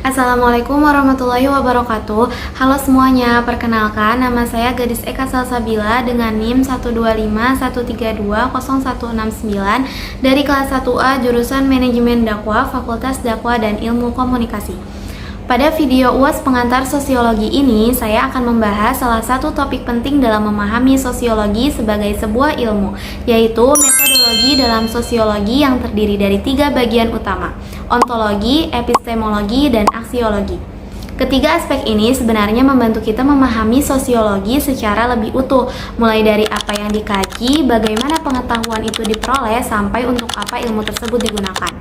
Assalamualaikum warahmatullahi wabarakatuh. Halo semuanya, perkenalkan nama saya Gadis Eka Salsabila dengan NIM 12513200169 dari kelas 1A jurusan Manajemen Dakwah, Fakultas Dakwah dan Ilmu Komunikasi. Pada video UAS pengantar sosiologi ini, saya akan membahas salah satu topik penting dalam memahami sosiologi sebagai sebuah ilmu, yaitu metodologi dalam sosiologi yang terdiri dari 3 bagian utama: ontologi, epistemologi, dan aksiologi. Ketiga aspek ini sebenarnya membantu kita memahami sosiologi secara lebih utuh, mulai dari apa yang dikaji, bagaimana pengetahuan itu diperoleh, sampai untuk apa ilmu tersebut digunakan.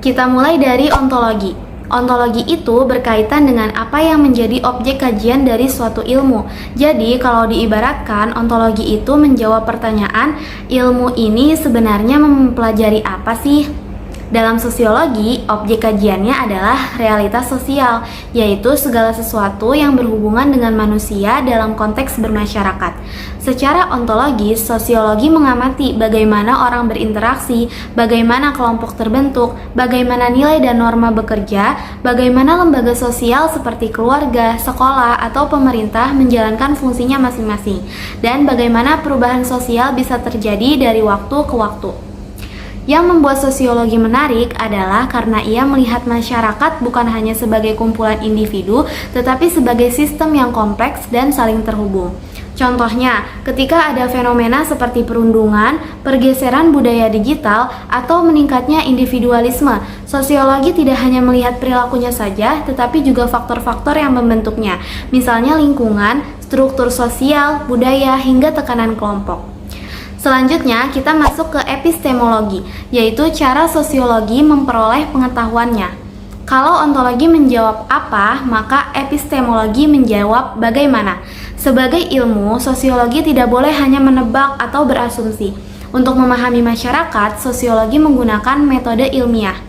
Kita mulai dari ontologi. Ontologi itu berkaitan dengan apa yang menjadi objek kajian dari suatu ilmu. Jadi, kalau diibaratkan, ontologi itu menjawab pertanyaan, ilmu ini sebenarnya mempelajari apa sih? Dalam sosiologi, objek kajiannya adalah realitas sosial, yaitu segala sesuatu yang berhubungan dengan manusia dalam konteks bermasyarakat. Secara ontologis, sosiologi mengamati bagaimana orang berinteraksi, bagaimana kelompok terbentuk, bagaimana nilai dan norma bekerja, bagaimana lembaga sosial seperti keluarga, sekolah, atau pemerintah menjalankan fungsinya masing-masing, dan bagaimana perubahan sosial bisa terjadi dari waktu ke waktu. Yang membuat sosiologi menarik adalah karena ia melihat masyarakat bukan hanya sebagai kumpulan individu, tetapi sebagai sistem yang kompleks dan saling terhubung. Contohnya, ketika ada fenomena seperti perundungan, pergeseran budaya digital, atau meningkatnya individualisme, sosiologi tidak hanya melihat perilakunya saja, tetapi juga faktor-faktor yang membentuknya, misalnya lingkungan, struktur sosial, budaya, hingga tekanan kelompok. Selanjutnya, kita masuk ke epistemologi, yaitu cara sosiologi memperoleh pengetahuannya. Kalau ontologi menjawab apa, maka epistemologi menjawab bagaimana. Sebagai ilmu, sosiologi tidak boleh hanya menebak atau berasumsi. Untuk memahami masyarakat, sosiologi menggunakan metode ilmiah.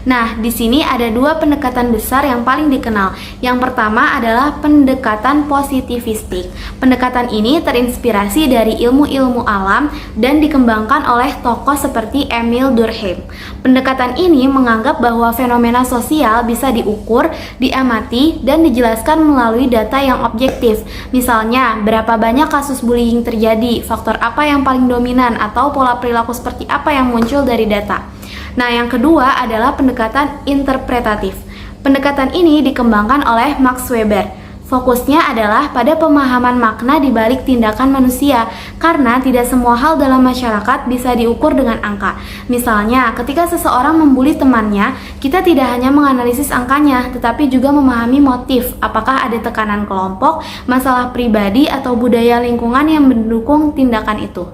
Nah, di sini ada 2 pendekatan besar yang paling dikenal. Yang pertama adalah pendekatan positivistik. Pendekatan ini terinspirasi dari ilmu-ilmu alam dan dikembangkan oleh tokoh seperti Emile Durkheim. Pendekatan ini menganggap bahwa fenomena sosial bisa diukur, diamati, dan dijelaskan melalui data yang objektif. Misalnya, berapa banyak kasus bullying terjadi, faktor apa yang paling dominan, atau pola perilaku seperti apa yang muncul dari data. Nah, yang kedua adalah pendekatan interpretatif. Pendekatan ini dikembangkan oleh Max Weber. Fokusnya adalah pada pemahaman makna di balik tindakan manusia, karena tidak semua hal dalam masyarakat bisa diukur dengan angka. Misalnya, ketika seseorang membuli temannya, kita tidak hanya menganalisis angkanya, tetapi juga memahami motif, apakah ada tekanan kelompok, masalah pribadi, atau budaya lingkungan yang mendukung tindakan itu.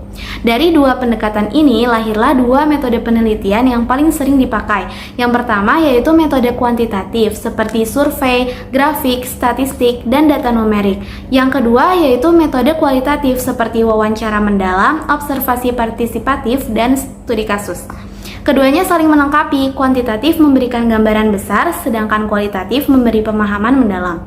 Dari 2 pendekatan ini, lahirlah 2 metode penelitian yang paling sering dipakai. Yang pertama yaitu metode kuantitatif, seperti survei, grafik, statistik, dan data numerik. Yang kedua yaitu metode kualitatif, seperti wawancara mendalam, observasi partisipatif, dan studi kasus. Keduanya saling melengkapi. Kuantitatif memberikan gambaran besar, sedangkan kualitatif memberi pemahaman mendalam.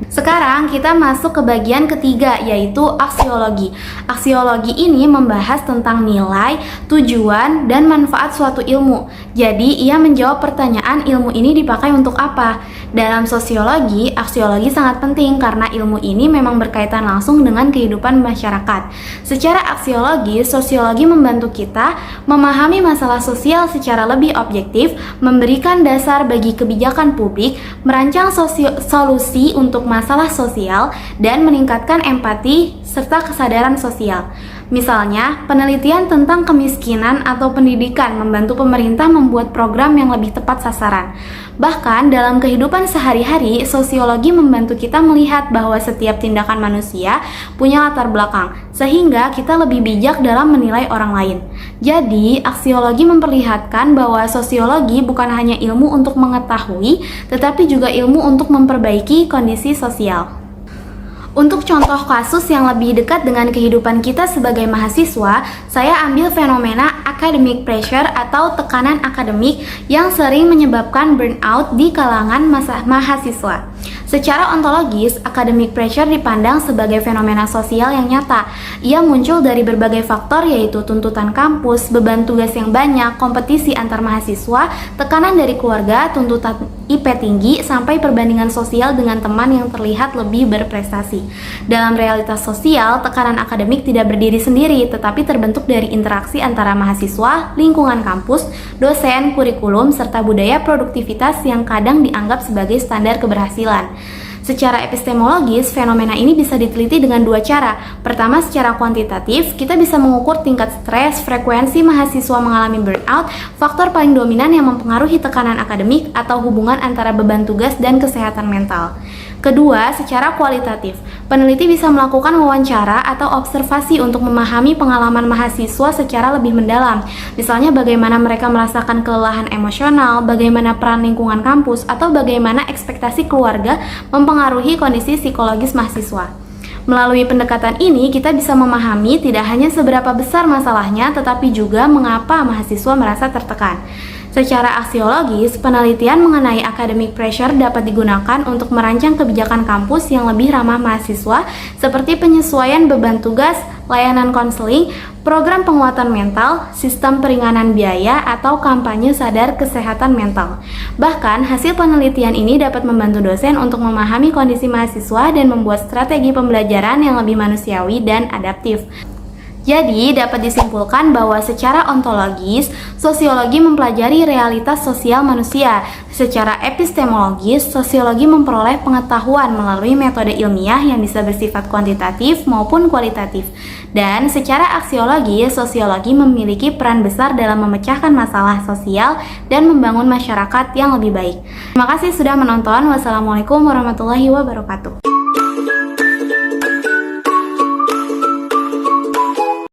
Sekarang kita masuk ke bagian ketiga, yaitu aksiologi. Aksiologi ini membahas tentang nilai, tujuan, dan manfaat suatu ilmu. Jadi, ia menjawab pertanyaan ilmu ini dipakai untuk apa. Dalam sosiologi, aksiologi sangat penting karena ilmu ini memang berkaitan langsung dengan kehidupan masyarakat. Secara aksiologi, sosiologi membantu kita memahami masalah sosial secara lebih objektif, memberikan dasar bagi kebijakan publik, merancang solusi untuk masalah sosial, dan meningkatkan empati serta kesadaran sosial. Misalnya, penelitian tentang kemiskinan atau pendidikan membantu pemerintah membuat program yang lebih tepat sasaran. Bahkan dalam kehidupan sehari-hari, sosiologi membantu kita melihat bahwa setiap tindakan manusia punya latar belakang, sehingga kita lebih bijak dalam menilai orang lain. Jadi, aksiologi memperlihatkan bahwa sosiologi bukan hanya ilmu untuk mengetahui, tetapi juga ilmu untuk memperbaiki kondisi sosial. Untuk contoh kasus yang lebih dekat dengan kehidupan kita sebagai mahasiswa, saya ambil fenomena academic pressure atau tekanan akademik yang sering menyebabkan burnout di kalangan mahasiswa. Secara ontologis, academic pressure dipandang sebagai fenomena sosial yang nyata. Ia muncul dari berbagai faktor yaitu tuntutan kampus, beban tugas yang banyak, kompetisi antar mahasiswa, tekanan dari keluarga, tuntutan IP tinggi, sampai perbandingan sosial dengan teman yang terlihat lebih berprestasi. Dalam realitas sosial, tekanan akademik tidak berdiri sendiri, tetapi terbentuk dari interaksi antara mahasiswa, lingkungan kampus, dosen, kurikulum, serta budaya produktivitas yang kadang dianggap sebagai standar keberhasilan. Secara epistemologis, fenomena ini bisa diteliti dengan dua cara. Pertama, secara kuantitatif, kita bisa mengukur tingkat stres, frekuensi mahasiswa mengalami burnout, faktor paling dominan yang mempengaruhi tekanan akademik, atau hubungan antara beban tugas dan kesehatan mental. Kedua, secara kualitatif, peneliti bisa melakukan wawancara atau observasi untuk memahami pengalaman mahasiswa secara lebih mendalam. Misalnya bagaimana mereka merasakan kelelahan emosional, bagaimana peran lingkungan kampus, atau bagaimana ekspektasi keluarga mempengaruhi kondisi psikologis mahasiswa. Melalui pendekatan ini, kita bisa memahami tidak hanya seberapa besar masalahnya, tetapi juga mengapa mahasiswa merasa tertekan. Secara aksiologis, penelitian mengenai academic pressure dapat digunakan untuk merancang kebijakan kampus yang lebih ramah mahasiswa, seperti penyesuaian beban tugas, layanan konseling, program penguatan mental, sistem peringanan biaya, atau kampanye sadar kesehatan mental. Bahkan, hasil penelitian ini dapat membantu dosen untuk memahami kondisi mahasiswa dan membuat strategi pembelajaran yang lebih manusiawi dan adaptif. Jadi, dapat disimpulkan bahwa secara ontologis, sosiologi mempelajari realitas sosial manusia. Secara epistemologis, sosiologi memperoleh pengetahuan melalui metode ilmiah yang bisa bersifat kuantitatif maupun kualitatif. Dan secara aksiologis, sosiologi memiliki peran besar dalam memecahkan masalah sosial dan membangun masyarakat yang lebih baik. Terima kasih sudah menonton. Wassalamualaikum warahmatullahi wabarakatuh.